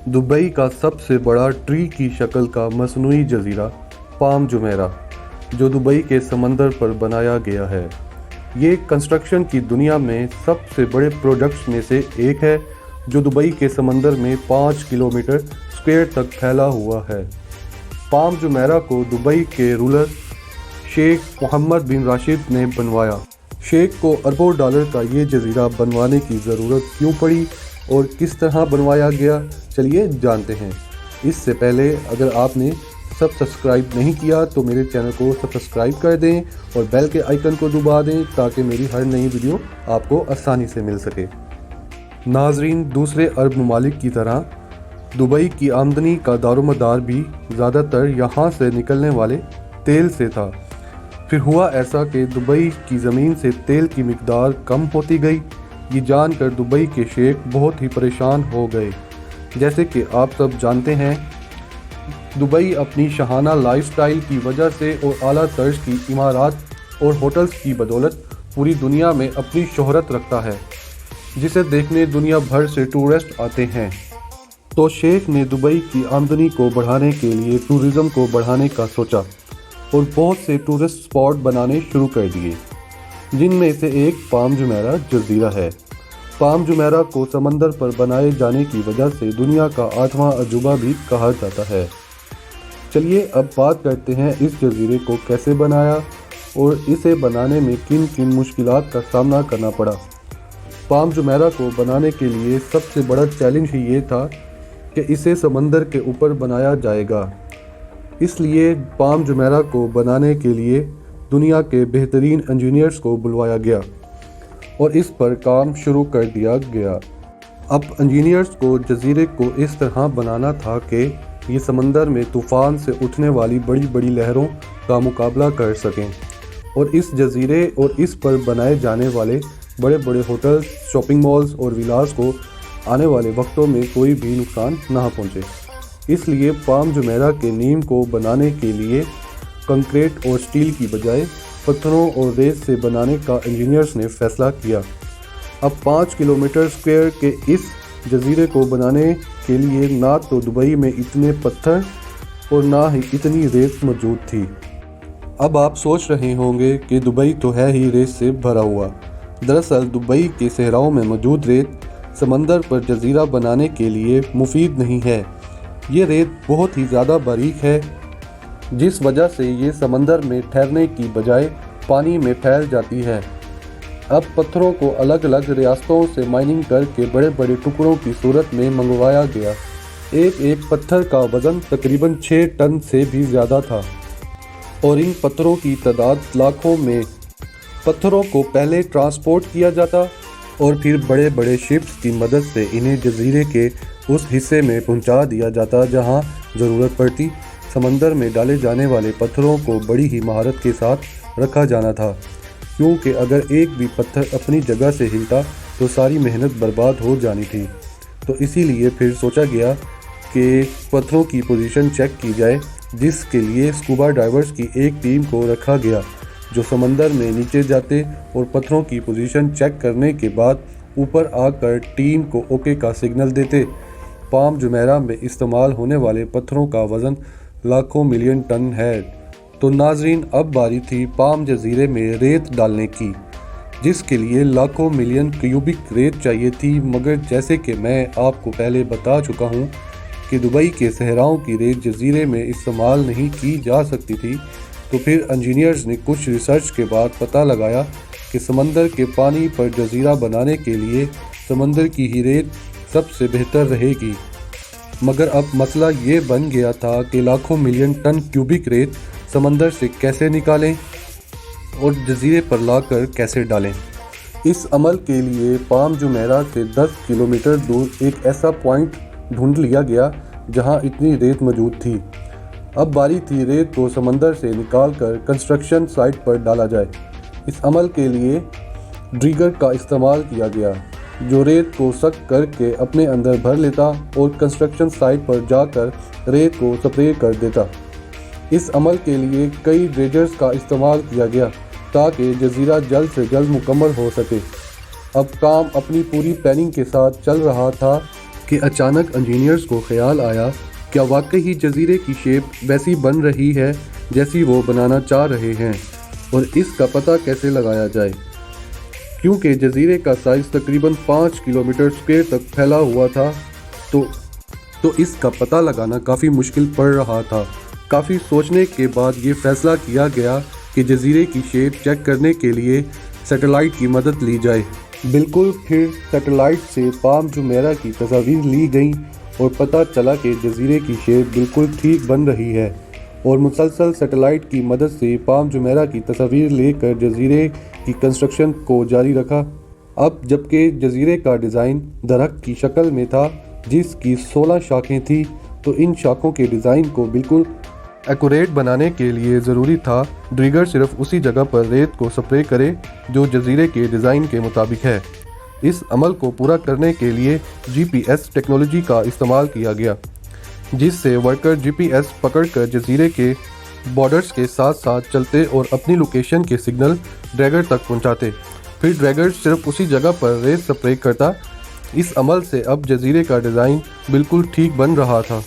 Dubai का सबसे बड़ा ट्री की शक्ल का मसनूई जजीरा पाम जुमेरा, जो दुबई के समंदर पर बनाया गया है। ये कंस्ट्रक्शन की दुनिया में सबसे बड़े प्रोजेक्ट्स में से एक है, जो दुबई के समंदर में 5 किलोमीटर स्क्वायर तक फैला हुआ है। पाम जुमेरा को दुबई के रूलर शेख मोहम्मद बिन राशिद ने बनवाया। शेख को अरबों डॉलर का ये जजीरा बनवाने की ज़रूरत क्यों पड़ी और किस तरह बनवाया गया, चलिए जानते हैं। इससे पहले अगर आपने सब्सक्राइब नहीं किया तो मेरे चैनल को सब्सक्राइब कर दें और बेल के आइकन को दबा दें ताकि मेरी हर नई वीडियो आपको आसानी से मिल सके। नाजरीन, दूसरे अरब ममालिक की तरह दुबई की आमदनी का दारोमदार भी ज़्यादातर यहाँ से निकलने वाले तेल से था। फिर हुआ ऐसा कि दुबई की ज़मीन से तेल की मिकदार कम होती गई। ये जानकर दुबई के शेख बहुत ही परेशान हो गए। जैसे कि आप सब जानते हैं, दुबई अपनी शाहाना लाइफस्टाइल की वजह से और आला तर्ज की इमारत और होटल्स की बदौलत पूरी दुनिया में अपनी शोहरत रखता है, जिसे देखने दुनिया भर से टूरिस्ट आते हैं। तो शेख ने दुबई की आमदनी को बढ़ाने के लिए टूरिज़म को बढ़ाने का सोचा और बहुत से टूरिस्ट स्पॉट बनाने शुरू कर दिए, जिनमें से एक पाम जुमेरा जजीरा है। पाम जुमेरा को समंदर पर बनाए जाने की वजह से दुनिया का 8वां अजूबा भी कहा जाता है। चलिए अब बात करते हैं इस जजीरे को कैसे बनाया और इसे बनाने में किन किन मुश्किलात का सामना करना पड़ा। पाम जुमेरा को बनाने के लिए सबसे बड़ा चैलेंज ही ये था कि इसे समंदर के ऊपर बनाया जाएगा। इसलिए पाम जुमेरा को बनाने के लिए दुनिया के बेहतरीन इंजीनियर्स को बुलवाया गया और इस पर काम शुरू कर दिया गया। अब इंजीनियर्स को जजीरे को इस तरह बनाना था कि ये समंदर में तूफ़ान से उठने वाली बड़ी बड़ी लहरों का मुकाबला कर सकें और इस जजीरे और इस पर बनाए जाने वाले बड़े बड़े होटल्स, शॉपिंग मॉल्स और विलास को आने वाले वक्तों में कोई भी नुकसान ना पहुँचे। इसलिए पाम जुमेरा के नीम को बनाने के लिए कंक्रीट और स्टील की बजाय पत्थरों और रेत से बनाने का इंजीनियर्स ने फैसला किया। अब 5 किलोमीटर स्क्वायर के इस जजीरे को बनाने के लिए ना तो दुबई में इतने पत्थर और ना ही इतनी रेत मौजूद थी। अब आप सोच रहे होंगे कि दुबई तो है ही रेत से भरा हुआ। दरअसल दुबई के सहराओं में मौजूद रेत समंदर पर जजीरा बनाने के लिए मुफीद नहीं है। ये रेत बहुत ही ज़्यादा बारीक है, जिस वजह से ये समंदर में ठहरने की बजाय पानी में फैल जाती है। अब पत्थरों को अलग अलग रियासतों से माइनिंग करके बड़े बड़े टुकड़ों की सूरत में मंगवाया गया। एक एक पत्थर का वज़न तकरीबन 6 टन से भी ज़्यादा था और इन पत्थरों की तादाद लाखों में। पत्थरों को पहले ट्रांसपोर्ट किया जाता और फिर बड़े बड़े शिप्स की मदद से इन्हें जजीरे के उस हिस्से में पहुंचा दिया जाता जहां ज़रूरत पड़ती। समंदर में डाले जाने वाले पत्थरों को बड़ी ही महारत के साथ रखा जाना था, क्योंकि अगर एक भी पत्थर अपनी जगह से हिलता तो सारी मेहनत बर्बाद हो जानी थी। तो इसीलिए फिर सोचा गया कि पत्थरों की पोजीशन चेक की जाए, जिसके लिए स्कूबा डाइवर्स की एक टीम को रखा गया जो समंदर में नीचे जाते और पत्थरों की पोजीशन चेक करने के बाद ऊपर आकर टीम को ओके का सिग्नल देते। पाम जुमेरा में इस्तेमाल होने वाले पत्थरों का वज़न लाखों मिलियन टन है। तो नाजरीन, अब बारी थी पाम जजीरे में रेत डालने की, जिसके लिए लाखों मिलियन क्यूबिक रेत चाहिए थी। मगर जैसे कि मैं आपको पहले बता चुका हूँ कि दुबई के सहराओं की रेत जजीरे में इस्तेमाल नहीं की जा सकती थी, तो फिर इंजीनियर्स ने कुछ रिसर्च के बाद पता लगाया कि समंदर के पानी पर जजीरा बनाने के लिए समंदर की ही रेत सबसे बेहतर रहेगी। मगर अब मसला ये बन गया था कि लाखों मिलियन टन क्यूबिक रेत समंदर से कैसे निकालें और जजीरे पर लाकर कैसे डालें। इस अमल के लिए पाम जुमेरा से 10 किलोमीटर दूर एक ऐसा पॉइंट ढूंढ लिया गया जहां इतनी रेत मौजूद थी। अब बारी थी रेत को समंदर से निकालकर कंस्ट्रक्शन साइट पर डाला जाए। इस अमल के लिए ड्रिगर का इस्तेमाल किया गया, जो रेत को सक करके अपने अंदर भर लेता और कंस्ट्रक्शन साइट पर जाकर रेत को स्प्रे कर देता। इस अमल के लिए कई ड्रेजर्स का इस्तेमाल किया गया ताकि जजीरा जल्द से जल्द मुकम्मल हो सके। अब काम अपनी पूरी प्लानिंग के साथ चल रहा था کہ اچانک انجینئرز کو خیال آیا کیا واقعی ہی جزیرے کی شیپ ویسی بن رہی ہے جیسی وہ بنانا چاہ رہے ہیں، اور اس کا پتہ کیسے لگایا جائے، کیونکہ جزیرے کا سائز تقریباً 5 کلومیٹر اسکوائر تک پھیلا ہوا تھا تو اس کا پتہ لگانا کافی مشکل پڑ رہا تھا۔ کافی سوچنے کے بعد یہ فیصلہ کیا گیا کہ جزیرے کی شیپ چیک کرنے کے لیے سیٹلائٹ کی مدد لی جائے۔ بالکل پھر سیٹلائٹ سے پام جمیرہ کی تصاویر لی گئیں اور پتہ چلا کہ جزیرے کی شیپ بالکل ٹھیک بن رہی ہے، اور مسلسل سیٹلائٹ کی مدد سے پام جمیرہ کی تصاویر لے کر جزیرے کی کنسٹرکشن کو جاری رکھا۔ اب جبکہ جزیرے کا ڈیزائن درخت کی شکل میں تھا جس کی 16 شاخیں تھیں، تو ان شاخوں کے ڈیزائن کو بالکل ایکوریٹ بنانے کے لیے ضروری تھا ڈریگر صرف اسی جگہ پر ریت کو سپرے کرے جو جزیرے کے ڈیزائن کے مطابق ہے۔ اس عمل کو پورا کرنے کے لیے GPS ٹیکنالوجی کا استعمال کیا گیا، جس سے ورکر GPS پکڑ کر جزیرے کے بارڈرز کے ساتھ ساتھ چلتے اور اپنی لوکیشن کے سگنل ڈریگر تک پہنچاتے، پھر ڈریگر صرف اسی جگہ پر ریت سپرے کرتا۔ اس عمل سے اب جزیرے کا ڈیزائن بالکل ٹھیک بن رہا تھا۔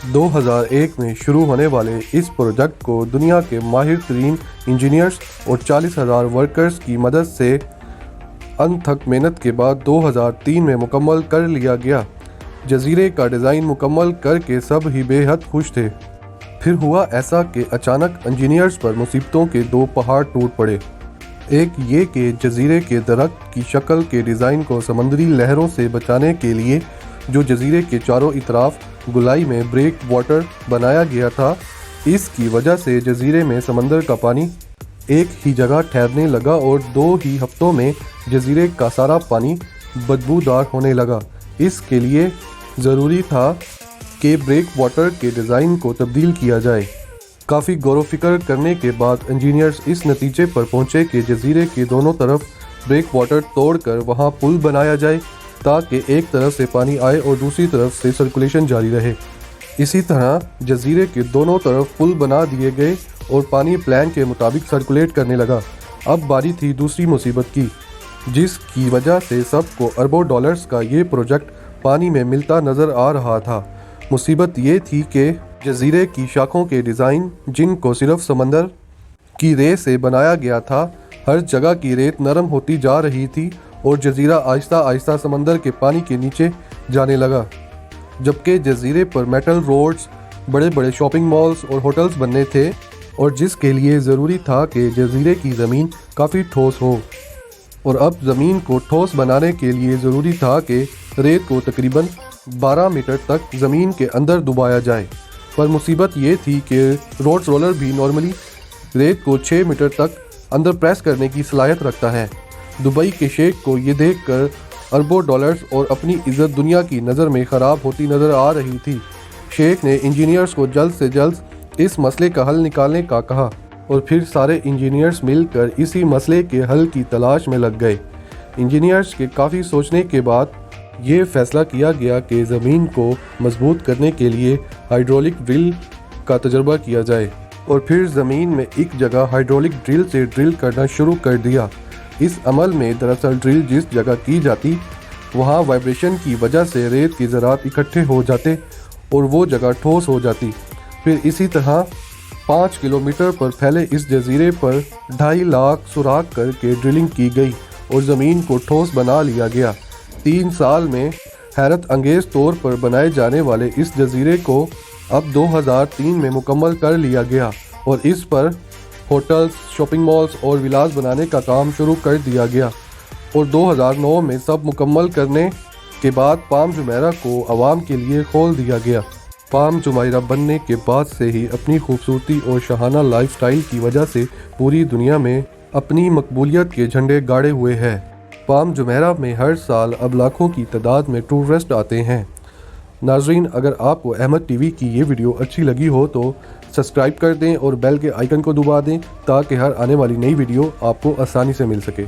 2001 میں شروع ہونے والے اس پروجیکٹ کو دنیا کے ماہر ترین انجینئرز اور 40,000 ورکرز کی مدد سے انتھک محنت کے بعد 2003 میں مکمل کر لیا گیا۔ جزیرے کا ڈیزائن مکمل کر کے سب ہی بے حد خوش تھے۔ پھر ہوا ایسا کہ اچانک انجینئرز پر مصیبتوں کے 2 پہاڑ ٹوٹ پڑے۔ ایک یہ کہ جزیرے کے درخت کی شکل کے ڈیزائن کو سمندری لہروں سے بچانے کے لیے جو جزیرے کے چاروں اطراف گولائی میں بریک واٹر بنایا گیا تھا، اس کی وجہ سے جزیرے میں سمندر کا پانی ایک ہی جگہ ٹھہرنے لگا اور 2 ہی ہفتوں میں جزیرے کا سارا پانی بدبودار ہونے لگا۔ اس کے لیے ضروری تھا کہ بریک واٹر کے ڈیزائن کو تبدیل کیا جائے۔ کافی غور و فکر کرنے کے بعد انجینئرز اس نتیجے پر پہنچے کہ جزیرے کے دونوں طرف بریک واٹر توڑ کر وہاں پل بنایا جائے تاکہ ایک طرف سے پانی آئے اور دوسری طرف سے سرکولیشن جاری رہے۔ اسی طرح جزیرے کے دونوں طرف پل بنا دیے گئے اور پانی پلان کے مطابق سرکولیٹ کرنے لگا۔ اب باری تھی دوسری مصیبت کی، جس کی وجہ سے سب کو اربوں ڈالرز کا یہ پروجیکٹ پانی میں ملتا نظر آ رہا تھا۔ مصیبت یہ تھی کہ جزیرے کی شاخوں کے ڈیزائن، جن کو صرف سمندر کی ریت سے بنایا گیا تھا، ہر جگہ کی ریت نرم ہوتی جا رہی تھی اور جزیرہ آہستہ آہستہ سمندر کے پانی کے نیچے جانے لگا، جبکہ جزیرے پر میٹل روڈز، بڑے بڑے شاپنگ مالز اور ہوٹلز بننے تھے، اور جس کے لیے ضروری تھا کہ جزیرے کی زمین کافی ٹھوس ہو۔ اور اب زمین کو ٹھوس بنانے کے لیے ضروری تھا کہ ریت کو تقریباً 12 میٹر تک زمین کے اندر دبایا جائے، پر مصیبت یہ تھی کہ روڈز رولر بھی نارملی ریت کو 6 میٹر تک اندر پریس کرنے کی صلاحیت رکھتا ہے۔ دبئی کے شیخ کو یہ دیکھ کر اربوں ڈالرز اور اپنی عزت دنیا کی نظر میں خراب ہوتی نظر آ رہی تھی۔ شیخ نے انجینئرز کو جلد سے جلد اس مسئلے کا حل نکالنے کا کہا، اور پھر سارے انجینئرز مل کر اسی مسئلے کے حل کی تلاش میں لگ گئے۔ انجینئرز کے کافی سوچنے کے بعد یہ فیصلہ کیا گیا کہ زمین کو مضبوط کرنے کے لیے ہائیڈرولک ڈرل کا تجربہ کیا جائے، اور پھر زمین میں ایک جگہ ہائیڈرولک ڈرل سے ڈرل کرنا شروع کر دیا۔ اس عمل میں دراصل ڈرل جس جگہ کی جاتی وہاں وائبریشن کی وجہ سے ریت کے ذرات اکٹھے ہو جاتے اور وہ جگہ ٹھوس ہو جاتی۔ پھر اسی طرح 5 کلومیٹر پر پھیلے اس جزیرے پر 2.5 لاکھ سوراخ کر کے ڈرلنگ کی گئی اور زمین کو ٹھوس بنا لیا گیا۔ 3 سال میں حیرت انگیز طور پر بنائے جانے والے اس جزیرے کو اب 2003 میں مکمل کر لیا گیا، اور اس پر ہوٹلز، شاپنگ مالز اور ولاز بنانے کا کام شروع کر دیا گیا، اور 2009 میں سب مکمل کرنے کے بعد پام جمیرہ کو عوام کے لیے کھول دیا گیا۔ پام جمیرہ بننے کے بعد سے ہی اپنی خوبصورتی اور شاہانہ لائف سٹائل کی وجہ سے پوری دنیا میں اپنی مقبولیت کے جھنڈے گاڑے ہوئے ہے۔ پام جمیرہ میں ہر سال اب لاکھوں کی تعداد میں ٹورسٹ آتے ہیں۔ ناظرین، اگر آپ کو احمد ٹی وی کی یہ ویڈیو اچھی لگی ہو تو سبسکرائب کر دیں اور بیل کے آئیکن کو دبا دیں تاکہ ہر آنے والی نئی ویڈیو آپ کو آسانی سے مل سکے۔